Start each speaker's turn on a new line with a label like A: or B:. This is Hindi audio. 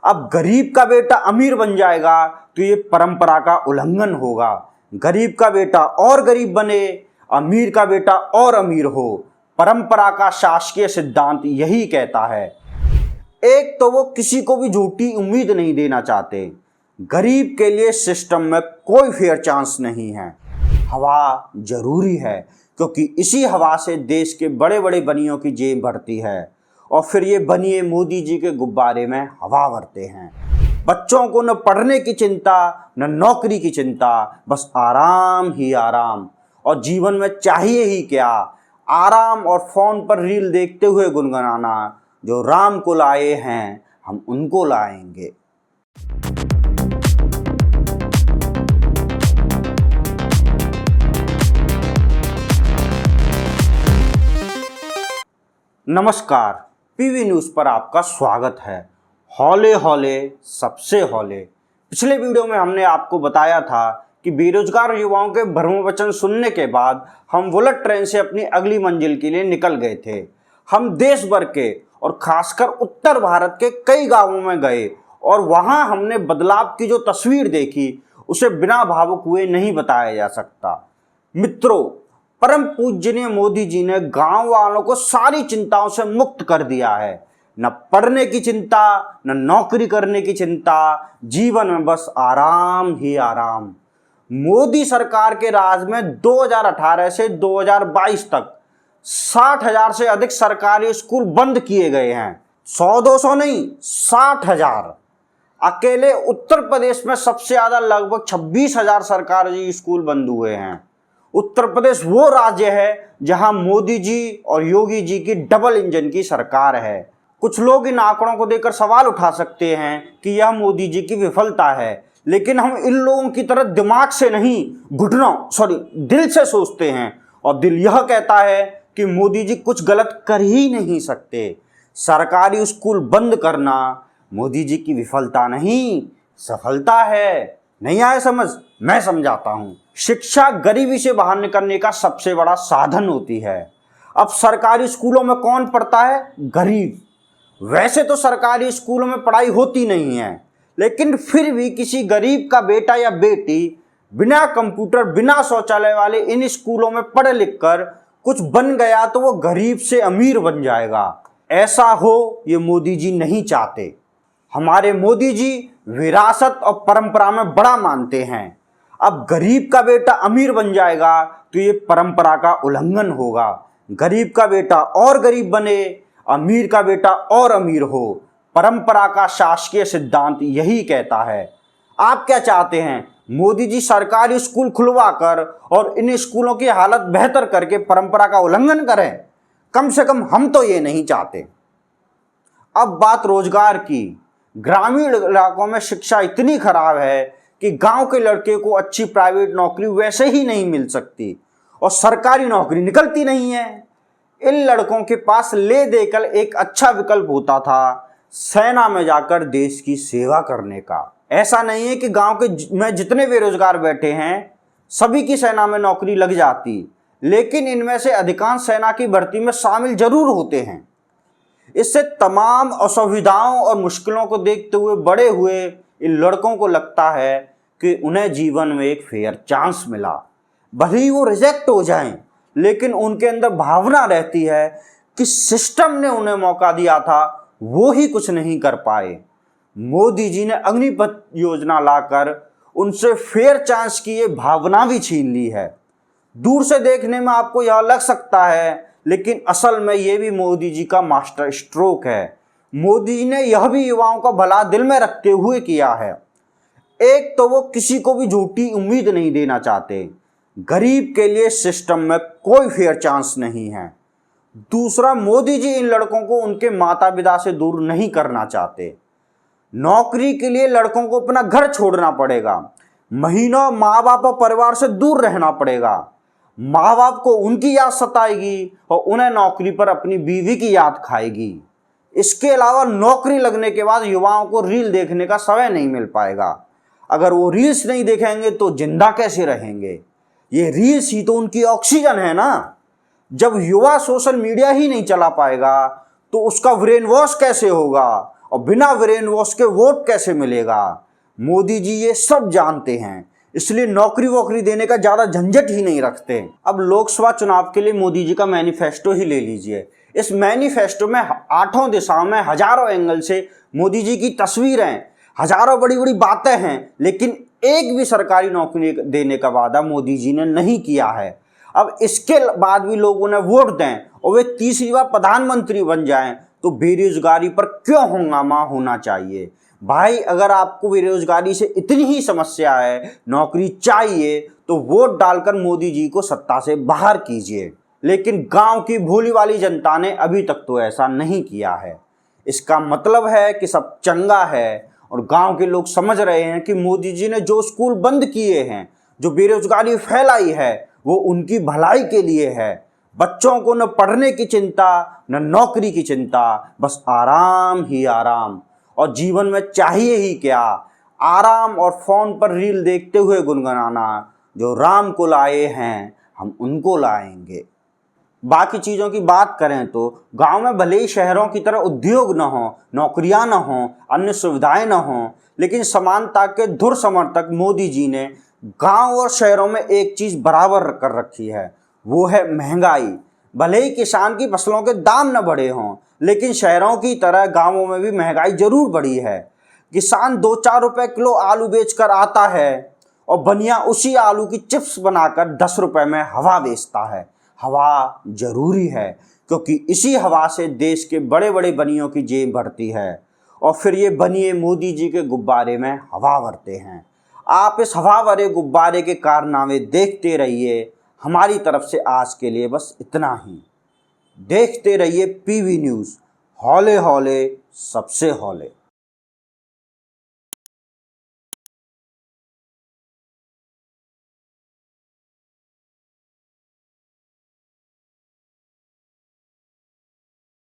A: अब गरीब का बेटा अमीर बन जाएगा तो ये परंपरा का उल्लंघन होगा। गरीब का बेटा और गरीब बने, अमीर का बेटा और अमीर हो, परंपरा का शासकीय सिद्धांत यही कहता है। एक तो वो किसी को भी झूठी उम्मीद नहीं देना चाहते। गरीब के लिए सिस्टम में कोई फेयर चांस नहीं है। हवा जरूरी है क्योंकि इसी हवा से देश के बड़े बड़े बनियों की जेब भरती है और फिर ये बनिए मोदी जी के गुब्बारे में हवा भरते हैं। बच्चों को न पढ़ने की चिंता न नौकरी की चिंता, बस आराम ही आराम। और जीवन में चाहिए ही क्या, आराम और फोन पर रील देखते हुए गुनगुनाना, जो राम को लाए हैं हम उनको लाएंगे। नमस्कार, पीवी न्यूज़ पर आपका स्वागत है। हौले हौले सबसे हौले। पिछले वीडियो में हमने आपको बताया था कि बेरोजगार युवाओं के भ्रम वचन सुनने के बाद हम बुलेट ट्रेन से अपनी अगली मंजिल के लिए निकल गए थे। हम देश भर के और खासकर उत्तर भारत के कई गांवों में गए और वहां हमने बदलाव की जो तस्वीर देखी उसे बिना भावुक हुए नहीं बताया जा सकता। मित्रों, परम पूजनीय मोदी जी ने गांव वालों को सारी चिंताओं से मुक्त कर दिया है। न पढ़ने की चिंता, न नौकरी करने की चिंता, जीवन में बस आराम ही आराम। मोदी सरकार के राज में 2018 से 2022 तक 60,000 से अधिक सरकारी स्कूल बंद किए गए हैं। 100-200 नहीं, 60,000। अकेले उत्तर प्रदेश में सबसे ज्यादा लगभग 26,000 सरकारी स्कूल बंद हुए हैं। उत्तर प्रदेश वो राज्य है जहां मोदी जी और योगी जी की डबल इंजन की सरकार है। कुछ लोग इन आंकड़ों को देखकर सवाल उठा सकते हैं कि यह मोदी जी की विफलता है, लेकिन हम इन लोगों की तरह दिमाग से नहीं, दिल से सोचते हैं और दिल यह कहता है कि मोदी जी कुछ गलत कर ही नहीं सकते। सरकारी स्कूल बंद करना मोदी जी की विफलता नहीं, सफलता है। नहीं आया समझ? मैं समझाता हूं। शिक्षा गरीबी से बाहर निकलने का सबसे बड़ा साधन होती है। अब सरकारी स्कूलों में कौन पढ़ता है? गरीब। वैसे तो सरकारी स्कूलों में पढ़ाई होती नहीं है, लेकिन फिर भी किसी गरीब का बेटा या बेटी बिना कंप्यूटर, बिना शौचालय वाले इन स्कूलों में पढ़ लिख कर कुछ बन गया तो वो गरीब से अमीर बन जाएगा। ऐसा हो ये मोदी जी नहीं चाहते। हमारे मोदी जी विरासत और परंपरा में बड़ा मानते हैं। अब गरीब का बेटा अमीर बन जाएगा तो ये परंपरा का उल्लंघन होगा। गरीब का बेटा और गरीब बने, अमीर का बेटा और अमीर हो, परंपरा का शासकीय सिद्धांत यही कहता है। आप क्या चाहते हैं? मोदी जी सरकारी स्कूल खुलवा कर और इन स्कूलों की हालत बेहतर करके परंपरा का उल्लंघन करें? कम से कम हम तो ये नहीं चाहते। अब बात रोजगार की। ग्रामीण इलाकों में शिक्षा इतनी खराब है कि गांव के लड़के को अच्छी प्राइवेट नौकरी वैसे ही नहीं मिल सकती और सरकारी नौकरी निकलती नहीं है। इन लड़कों के पास ले देकर एक अच्छा विकल्प होता था, सेना में जाकर देश की सेवा करने का। ऐसा नहीं है कि गांव के में जितने बेरोजगार बैठे हैं सभी की सेना में नौकरी लग जाती, लेकिन इनमें से अधिकांश सेना की भर्ती में शामिल जरूर होते हैं। इससे तमाम असुविधाओं और मुश्किलों को देखते हुए बड़े हुए इन लड़कों को लगता है कि उन्हें जीवन में एक फेयर चांस मिला। भले ही वो रिजेक्ट हो जाएं, लेकिन उनके अंदर भावना रहती है कि सिस्टम ने उन्हें मौका दिया था, वो ही कुछ नहीं कर पाए। मोदी जी ने अग्निपथ योजना लाकर उनसे फेयर चांस की ये भावना भी छीन ली है। दूर से देखने में आपको यह लग सकता है, लेकिन असल में ये भी मोदी जी का मास्टर स्ट्रोक है। मोदी जी ने यह भी युवाओं का भला दिल में रखते हुए किया है। एक तो वो किसी को भी झूठी उम्मीद नहीं देना चाहते। गरीब के लिए सिस्टम में कोई फेयर चांस नहीं है। दूसरा, मोदी जी इन लड़कों को उनके माता पिता से दूर नहीं करना चाहते। नौकरी के लिए लड़कों को अपना घर छोड़ना पड़ेगा, महीनों माँ बाप और परिवार से दूर रहना पड़ेगा। माँ बाप को उनकी याद सताएगी और उन्हें नौकरी पर अपनी बीवी की याद खाएगी। इसके अलावा नौकरी लगने के बाद युवाओं को रील देखने का समय नहीं मिल पाएगा। अगर वो रील्स नहीं देखेंगे तो जिंदा कैसे रहेंगे? ये रील्स ही तो उनकी ऑक्सीजन है ना। जब युवा सोशल मीडिया ही नहीं चला पाएगा तो उसका ब्रेन वॉश कैसे होगा और बिना ब्रेन वॉश के वोट कैसे मिलेगा। मोदी जी ये सब जानते हैं, इसलिए नौकरी वोकरी देने का ज़्यादा झंझट ही नहीं रखते। अब लोकसभा चुनाव के लिए मोदी जी का मैनिफेस्टो ही ले लीजिए। इस मैनिफेस्टो में 8 दिशाओं में हजारों एंगल से मोदी जी की तस्वीरें, हजारों बड़ी बड़ी बातें हैं, लेकिन एक भी सरकारी नौकरी देने का वादा मोदी जी ने नहीं किया है। अब इसके बाद भी लोग उन्हें वोट दें और वे तीसरी बार प्रधानमंत्री बन जाएं तो बेरोजगारी पर क्यों हंगामा होना चाहिए। भाई अगर आपको बेरोजगारी से इतनी ही समस्या है, नौकरी चाहिए, तो वोट डालकर मोदी जी को सत्ता से बाहर कीजिए। लेकिन गांव की भोली वाली जनता ने अभी तक तो ऐसा नहीं किया है। इसका मतलब है कि सब चंगा है और गांव के लोग समझ रहे हैं कि मोदी जी ने जो स्कूल बंद किए हैं, जो बेरोजगारी फैलाई है, वो उनकी भलाई के लिए है। बच्चों को न पढ़ने की चिंता, न नौकरी की चिंता, बस आराम ही आराम। और जीवन में चाहिए ही क्या, आराम और फोन पर रील देखते हुए गुनगुनाना, जो राम को लाए हैं हम उनको लाएंगे। बाकी चीज़ों की बात करें तो गांव में भले ही शहरों की तरह उद्योग न हो, नौकरियां न हो, अन्य सुविधाएं न हो, लेकिन समानता के धुर समर्थक मोदी जी ने गांव और शहरों में एक चीज़ बराबर कर रखी है, वो है महंगाई। भले ही किसान की फसलों के दाम न बढ़े हों, लेकिन शहरों की तरह गांवों में भी महंगाई जरूर बढ़ी है। किसान 2-4 रुपए किलो आलू बेचकर आता है और बनिया उसी आलू की चिप्स बनाकर 10 रुपए में हवा बेचता है। हवा जरूरी है क्योंकि इसी हवा से देश के बड़े बड़े बनियों की जेब भरती है और फिर ये बनिए मोदी जी के गुब्बारे में हवा भरते हैं। आप इस हवा भरे गुब्बारे के कारनामे देखते रहिए। हमारी तरफ से आज के लिए बस इतना ही। देखते रहिए पीवी न्यूज़, हौले हौले सबसे हौले।